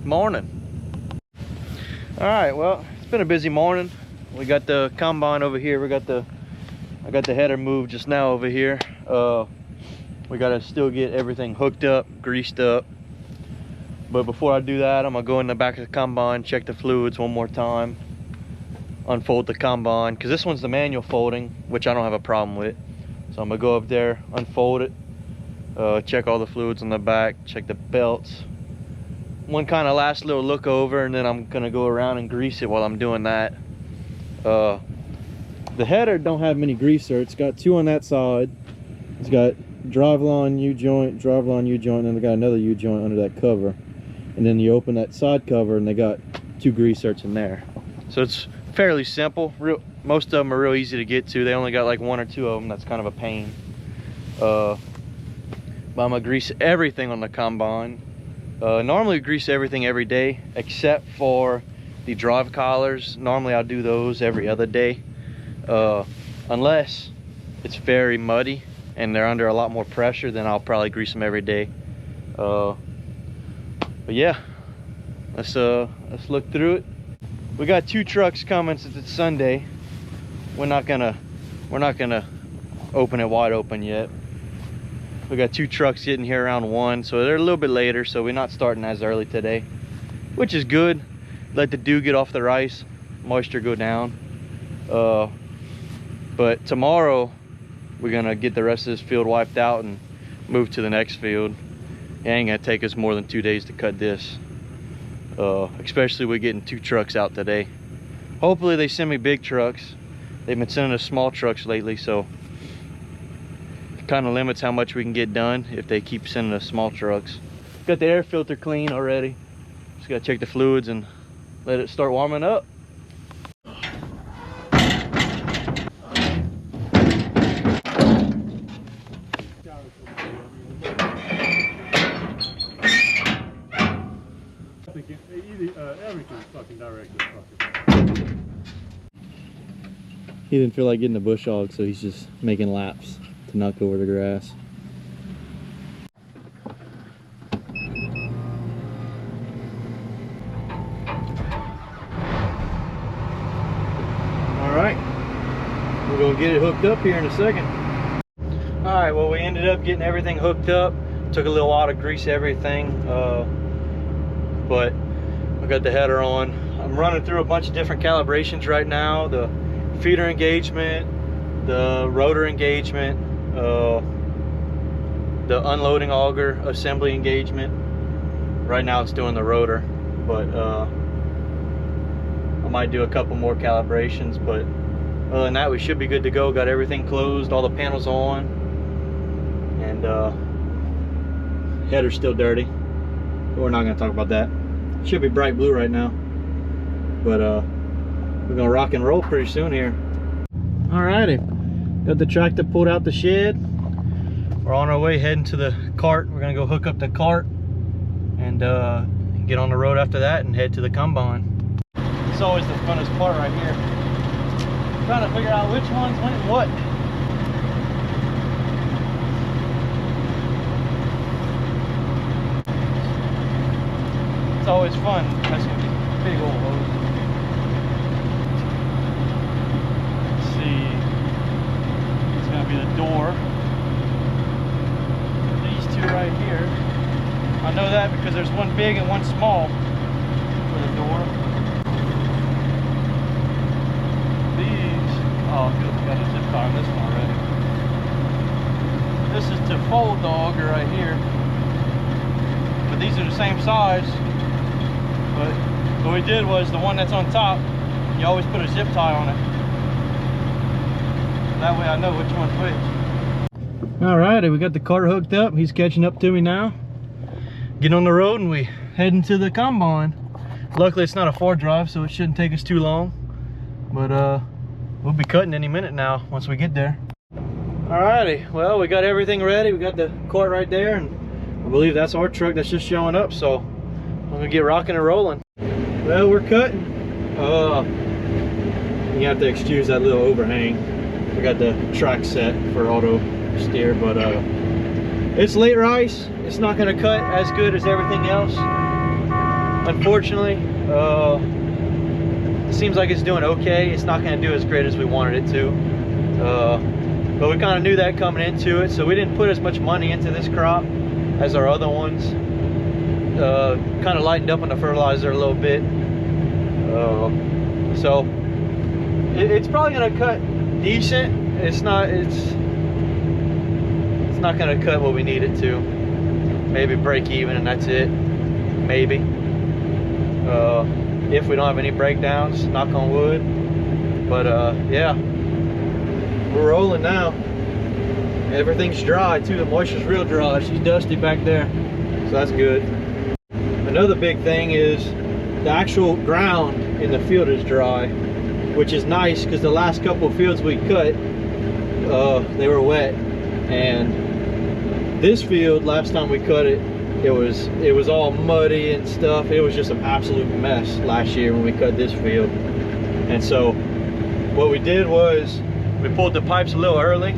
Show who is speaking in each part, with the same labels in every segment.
Speaker 1: morning. All right, well, it's been a busy morning. We got the combine over here. I got the header moved just now over here. We gotta still get everything hooked up, greased up. But before I do that, I'm gonna go in the back of the combine, check the fluids one more time, unfold the combine, because this one's the manual folding, which I don't have a problem with. So I'm gonna go up there, unfold it, check all the fluids on the back, check the belts. One kind of last little look over, and then I'm gonna go around and grease it while I'm doing that. The header don't have many greaser. It's got two on that side. It's got driveline U-joint, driveline U-joint, and they got another U-joint under that cover. And then you open that side cover and they got two grease zerks in there. So it's fairly simple. Most of them are real easy to get to. They only got like one or two of them. That's kind of a pain. But I'm gonna grease everything on the combine. Normally grease everything every day except for the drive collars. Normally I'll do those every other day, unless it's very muddy and they're under a lot more pressure. Then I'll probably grease them every day. But yeah, let's look through it. We got two trucks coming since it's Sunday. We're not gonna open it wide open yet. We got two trucks getting here around 1, so they're a little bit later, so we're not starting as early today, which is good. Let the dew get off the rice, moisture go down. But tomorrow we're gonna get the rest of this field wiped out and move to the next field. It ain't gonna take us more than 2 days to cut this, especially with getting two trucks out today. Hopefully they send me big trucks. They've been sending us small trucks lately, so it kind of limits how much we can get done if they keep sending us small trucks. Got the air filter clean already. Just gotta check the fluids and let it start warming up.
Speaker 2: Everything's fucking directed.
Speaker 1: He didn't feel like getting a bush hog, so he's just making laps to knock over the grass. Alright, we're gonna get it hooked up here in a second. Alright, well, we ended up getting everything hooked up. Took a little while to grease everything, but I got the header on. I'm running through a bunch of different calibrations right now. The feeder engagement, the rotor engagement, the unloading auger assembly engagement. Right now it's doing the rotor, but I might do a couple more calibrations, but other than that we should be good to go. Got everything closed, all the panels on, and header's still dirty, but we're not going to talk about that. Should be bright blue right now, but we're gonna rock and roll pretty soon here. Alrighty, got the tractor pulled out the shed. We're on our way heading to the cart. We're gonna go hook up the cart and get on the road after that and head to the combine. It's always the funnest part right here, trying to figure out which ones went what. It's always fun messing with these big old hoses. Let's see. It's gonna be the door. These two right here. I know that because there's one big and one small for the door. These, oh good, we got a zip tie on this one already. This is to fold the auger right here. But these are the same size. But what we did was the one that's on top, you always put a zip tie on it. That way I know which one's which. Alrighty, we got the cart hooked up. He's catching up to me now. Getting on the road and we heading to the combine. Luckily it's not a 4-drive, so it shouldn't take us too long. But we'll be cutting any minute now once we get there. Alrighty, well, we got everything ready. We got the cart right there, and I believe that's our truck that's just showing up, so I'm gonna get rocking and rolling. Well, we're cutting. You have to excuse that little overhang. We got the track set for auto steer, but it's late rice. It's not gonna cut as good as everything else, unfortunately, it seems like it's doing okay. It's not going to do as great as we wanted it to. But we kind of knew that coming into it, so we didn't put as much money into this crop as our other ones. Kind of lightened up on the fertilizer a little bit. So it's probably going to cut decent. It's not going to cut what we need it to. Maybe break even and that's it. Maybe. If we don't have any breakdowns, knock on wood. But yeah, we're rolling now. Everything's dry too. The moisture's real dry. She's dusty back there, so that's good. Another big thing is the actual ground in the field is dry, which is nice because the last couple of fields we cut, they were wet, and this field last time we cut it, it was all muddy and stuff. It was just an absolute mess last year when we cut this field. And so what we did was we pulled the pipes a little early,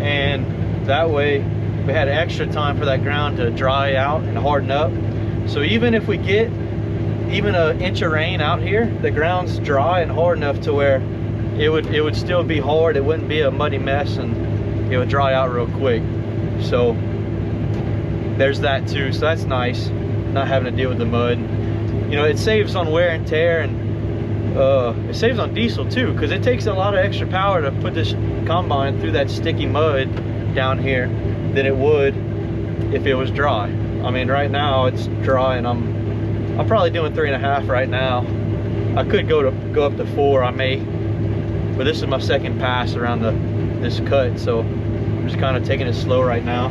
Speaker 1: and that way we had extra time for that ground to dry out and harden up. So even if we get even an inch of rain out here, the ground's dry and hard enough to where it would still be hard. It wouldn't be a muddy mess, and it would dry out real quick. So there's that too. So that's nice, not having to deal with the mud. You know, it saves on wear and tear, and it saves on diesel too, because it takes a lot of extra power to put this combine through that sticky mud down here than it would if it was dry. I mean, right now it's dry, and I'm probably doing 3.5 right now. I could go up to 4, I may, but this is my second pass around this cut, so I'm just kind of taking it slow right now,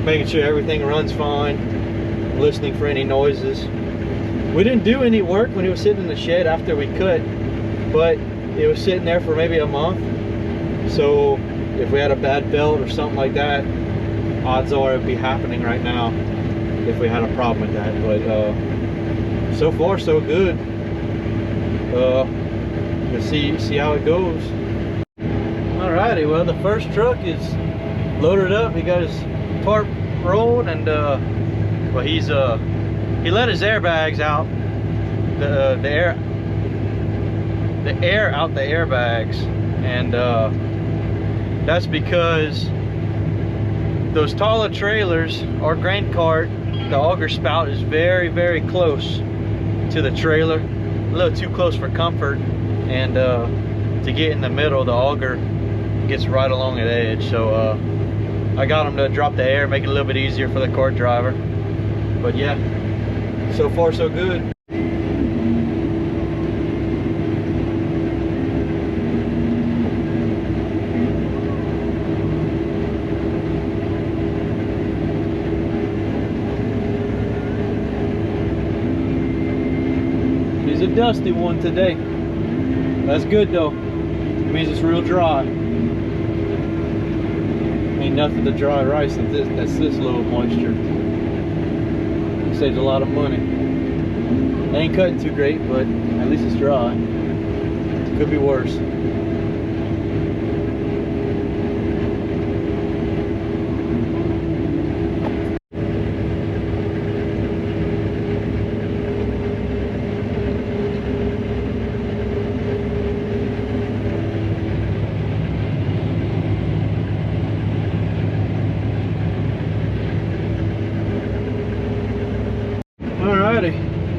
Speaker 1: making sure everything runs fine, listening for any noises. We didn't do any work when it was sitting in the shed after we cut, but it was sitting there for maybe a month. So if we had a bad belt or something like that, odds are it'd be happening right now if we had a problem with that. But so far so good. Let's see how it goes. Alrighty, well, the first truck is loaded up. He got his tarp rolled, and well, he let his airbags out, the air out the airbags, and that's because those taller trailers, our grain cart, the auger spout is very, very close to the trailer, a little too close for comfort, and to get in the middle, the auger gets right along the edge. So I got him to drop the air, make it a little bit easier for the cart driver. But yeah, so far so good. He's a dusty one today. That's good though. It means it's real dry. Ain't nothing to dry rice that's this low moisture. Saves a lot of money. It ain't cutting too great, but at least it's dry. Could be worse.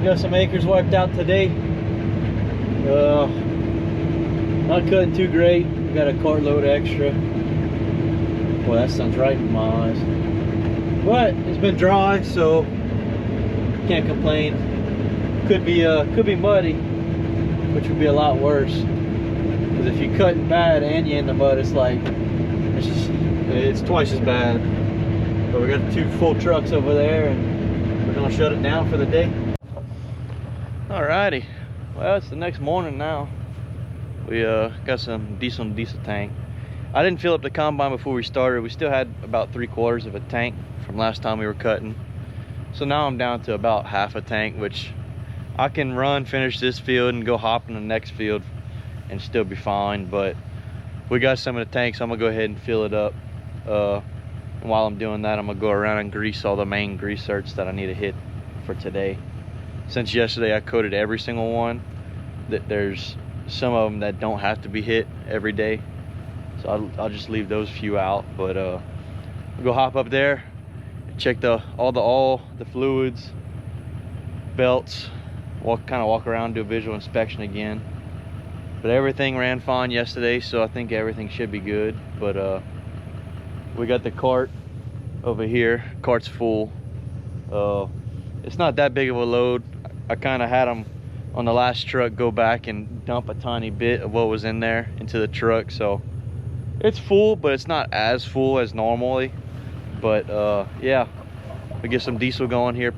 Speaker 1: Got some acres wiped out today. Not cutting too great. We got a cartload extra. Boy, that sun's right in my eyes. But it's been dry, so can't complain. Could be muddy, which would be a lot worse. Because if you cut bad and you're in the mud, it's like it's twice as bad. But we got 2 full trucks over there, and we're gonna shut it down for the day. Alrighty, well, it's the next morning now. We got some diesel tank. I didn't fill up the combine before we started. We still had about 3/4 of a tank from last time we were cutting. So now I'm down to about half a tank, which I can finish this field and go hop in the next field and still be fine. But we got some of the tanks, so I'm gonna go ahead and fill it up. And while I'm doing that, I'm gonna go around and grease all the main grease certs that I need to hit for today. since yesterday I coated every single one, that there's some of them that don't have to be hit every day, so I'll just leave those few out. But we'll go hop up there, check all the fluids, belts, walk around, do a visual inspection again. But everything ran fine yesterday, so I think everything should be good. But we got the cart over here. Cart's full. It's not that big of a load. I kind of had them on the last truck go back and dump a tiny bit of what was in there into the truck, so it's full, but it's not as full as normally. But yeah, we get some diesel going here.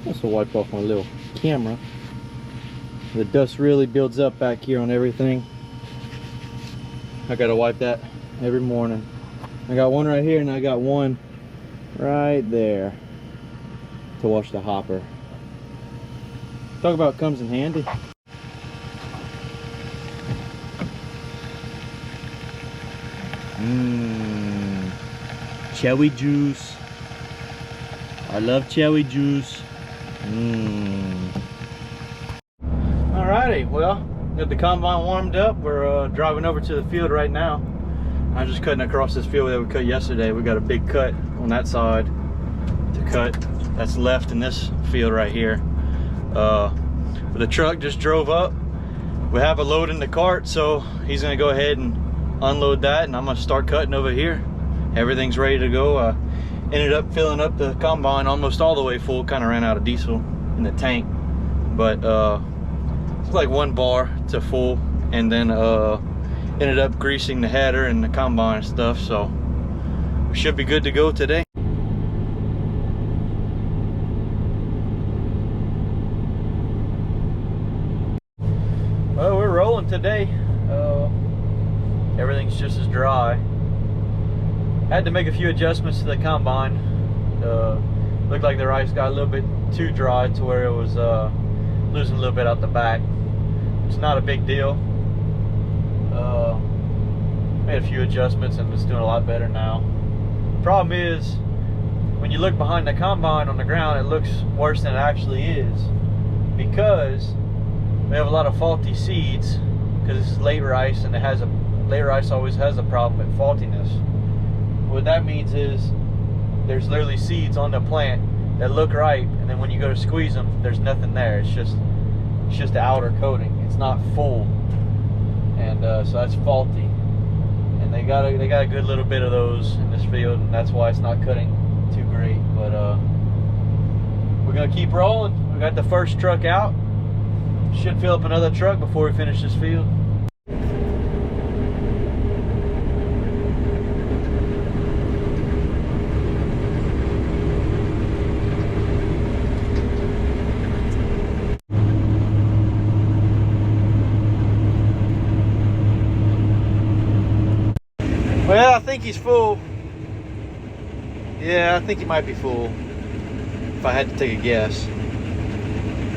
Speaker 1: Also wipe off my little camera. The dust really builds up back here on everything. I gotta wipe that every morning. I got one right here and I got one right there to wash the hopper. Talk about comes in handy. Cherry juice. I love cherry juice. Alrighty, well, got the combine warmed up. We're driving over to the field right now. I'm just cutting across this field that we cut yesterday. We got a big cut on that side to cut. That's left in this field right here. But the truck just drove up. We have a load in the cart, so he's gonna go ahead and unload that, and I'm gonna start cutting over here. Everything's ready to go. Ended up filling up the combine almost all the way full. Kind of ran out of diesel in the tank, but it's like 1 bar to full, and then ended up greasing the header and the combine and stuff, so we should be good to go today. Well, we're rolling today. Everything's just as dry. Had to make a few adjustments to the combine. Looked like the rice got a little bit too dry to where it was losing a little bit out the back. It's not a big deal. Made a few adjustments and it's doing a lot better now. Problem is, when you look behind the combine on the ground, it looks worse than it actually is, because we have a lot of faulty seeds, because this is late rice, and late rice always has a problem with faultiness. What that means is there's literally seeds on the plant that look ripe, and then when you go to squeeze them, there's nothing there. It's just the outer coating. It's not full, and so that's faulty. And they got a good little bit of those in this field, and that's why it's not cutting too great. But we're gonna keep rolling. We got the first truck out. Should fill up another truck before we finish this field. Well, I think he's full. Yeah, I think he might be full, if I had to take a guess.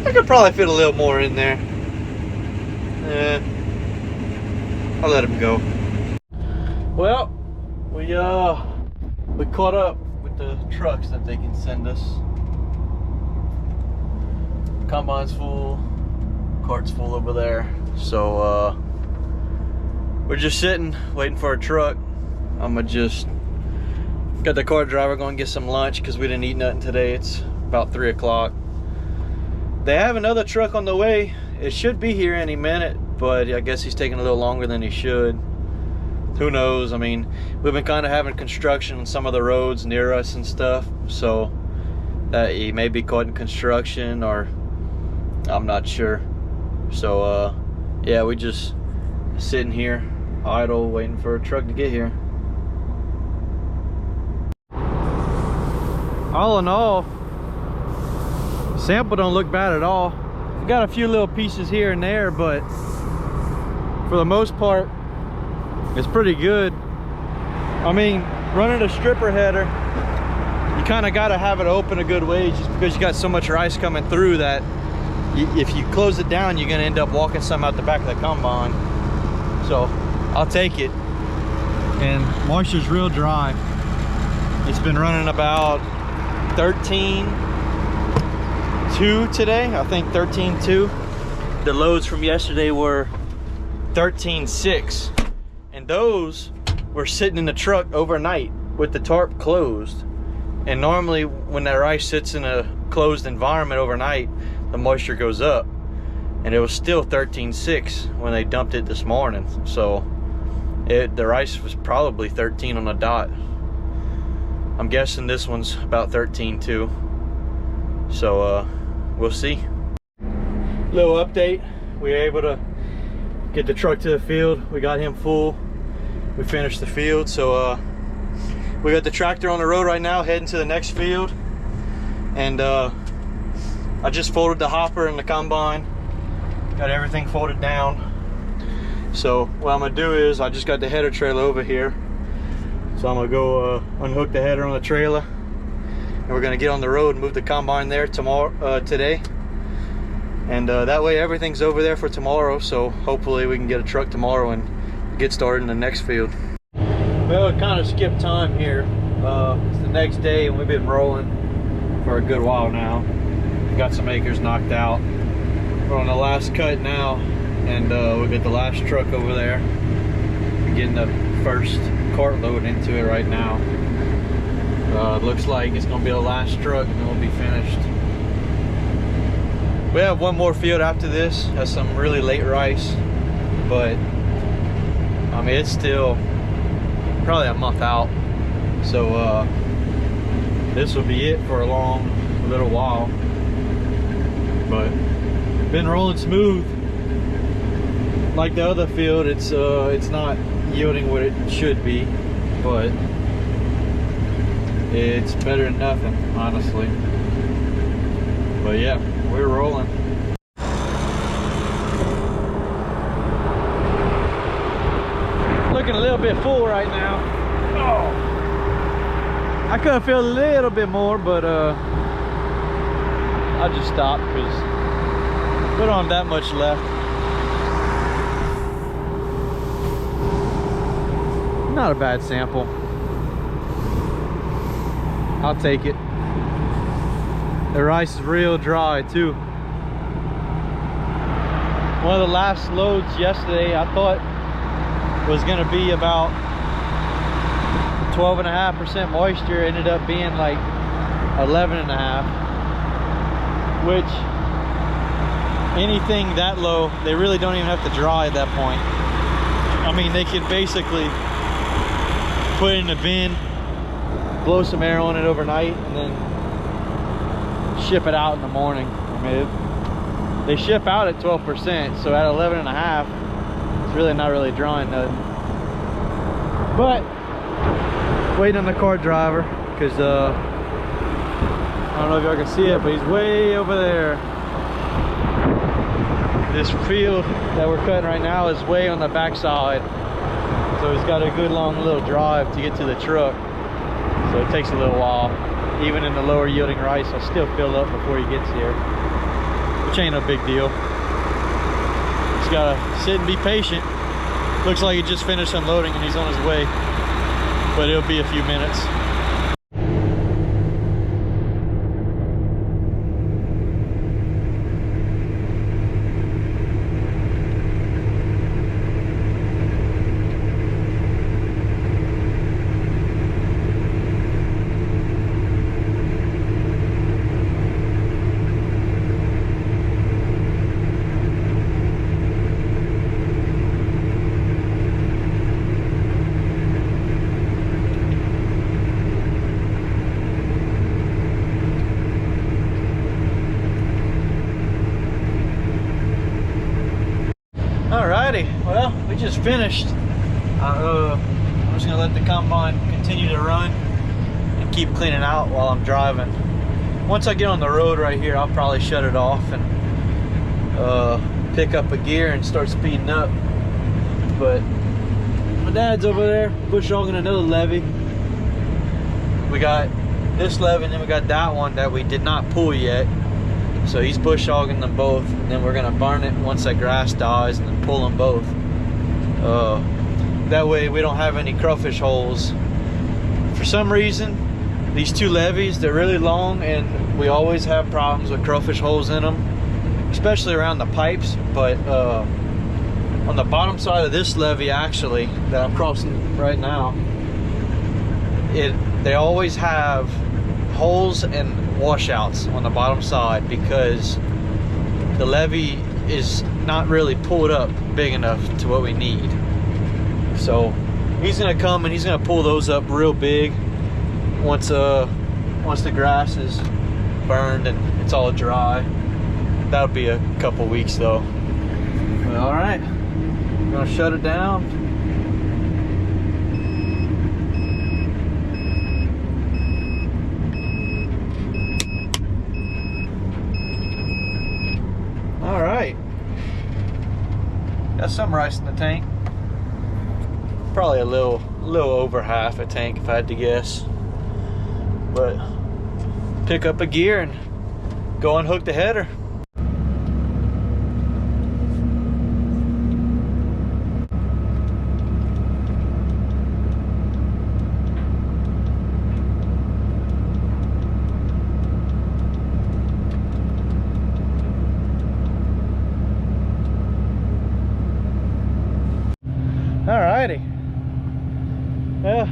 Speaker 1: I could probably fit a little more in there. I'll let him go. Well, we caught up with the trucks that they can send us. Combine's full, cart's full over there. So we're just sitting, waiting for a truck. I'ma just got the car driver going to get some lunch because we didn't eat nothing today. It's about 3 o'clock. They have another truck on the way. It should be here any minute, but I guess he's taking a little longer than he should. Who knows? I mean, we've been kind of having construction on some of the roads near us and stuff, so that he may be caught in construction, or I'm not sure. So yeah, we just sitting here idle waiting for a truck to get here. All in all, sample don't look bad at all. We got a few little pieces here and there, but for the most part, it's pretty good. I mean, running a stripper header, you kind of got to have it open a good way, just because you got so much rice coming through that if you close it down, you're gonna end up walking some out the back of the combine. So I'll take it. And moisture's real dry. It's been running about 13.2 today. I think 13.2. The loads from yesterday were 13.6, and those were sitting in the truck overnight with the tarp closed. And normally when that rice sits in a closed environment overnight, the moisture goes up, and it was still 13.6 when they dumped it this morning. So the rice was probably 13 on the dot. I'm guessing this one's about 13.2. So we'll see. Little update, we were able to get the truck to the field. We got him full. We finished the field. So we got the tractor on the road right now heading to the next field. And I just folded the hopper and the combine. Got everything folded down. So what I'm gonna do is I just got the header trailer over here. So I'm gonna go unhook the header on the trailer, and we're gonna get on the road and move the combine there today. And that way everything's over there for tomorrow. So hopefully we can get a truck tomorrow and get started in the next field. Well, it kind of skipped time here. It's the next day and we've been rolling for a good while now. Got some acres knocked out. We're on the last cut now, and we got the last truck over there. We're getting the first cart load into it right now. It looks like it's gonna be the last truck and we'll be finished. We have one more field after this. Has some really late rice, but I mean it's still probably a month out. So this will be it for a little while. But been rolling smooth. Like the other field, it's not yielding what it should be, but it's better than nothing, honestly. But yeah, we're rolling. Looking a little bit full right now. Oh, I could have filled a little bit more, but I just stopped because we don't have that much left. Not a bad sample. I'll take it. The rice is real dry too. One of the last loads yesterday I thought was gonna be about 12.5% moisture. Ended up being like 11.5, which anything that low, they really don't even have to dry at that point. I mean, they could basically put it in a bin, blow some air on it overnight, and then ship it out in the morning. I mean, they ship out at 12%, so at 11.5, it's really not really drying nothing. But waiting on the cart driver, because I don't know if y'all can see it, but he's way over there. This field that we're cutting right now is way on the backside, so he's got a good long little drive to get to the truck. So it takes a little while. Even in the lower yielding rice, I'll still fill up before he gets here, which ain't no big deal. Just gotta sit and be patient. Looks like he just finished unloading and he's on his way, but it'll be a few minutes. Alrighty, well, we just finished. I'm just gonna let the combine continue to run and keep cleaning out while I'm driving. Once I get on the road right here, I'll probably shut it off and pick up a gear and start speeding up. But my dad's over there bush hogging another levee. We got this levee and then we got that one that we did not pull yet. So he's bush hogging them both, and then we're gonna burn it once that grass dies, and then pull them both. That way we don't have any crawfish holes. For some reason, these two levees, they're really long, and we always have problems with crawfish holes in them, especially around the pipes. But on the bottom side of this levee, actually, that I'm crossing right now, they always have holes and washouts on the bottom side because the levee is not really pulled up big enough to what we need. So he's gonna come and he's gonna pull those up real big once the grass is burned and it's all dry. That'll be a couple weeks though. But all right, I'm gonna shut it down. All right, got some rice in the tank. Probably a little over half a tank if I had to guess. But pick up a gear and go unhook the header. Alrighty. Well,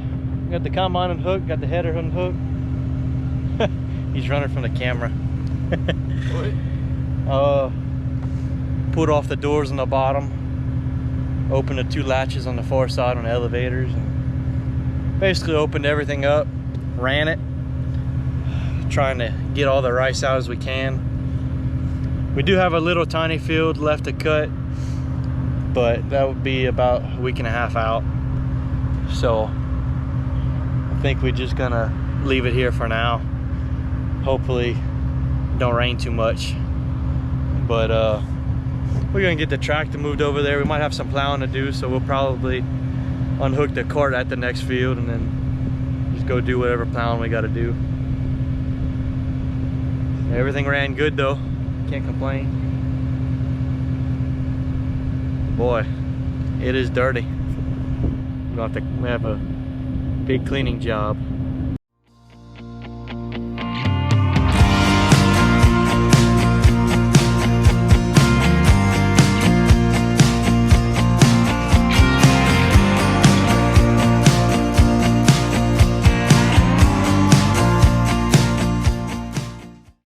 Speaker 1: got the combine unhooked, got the header unhooked. He's running from the camera. Pulled off the doors on the bottom, opened the two latches on the far side on the elevators, and basically opened everything up, ran it, trying to get all the rice out as we can. We do have a little tiny field left to cut, but that would be about a week and a half out. So I think we're just gonna leave it here for now. Hopefully don't rain too much. But we're gonna get the tractor moved over there. We might have some plowing to do, so we'll probably unhook the cart at the next field and then just go do whatever plowing we gotta do. Everything ran good though, can't complain. Boy, it is dirty. We have a big cleaning job.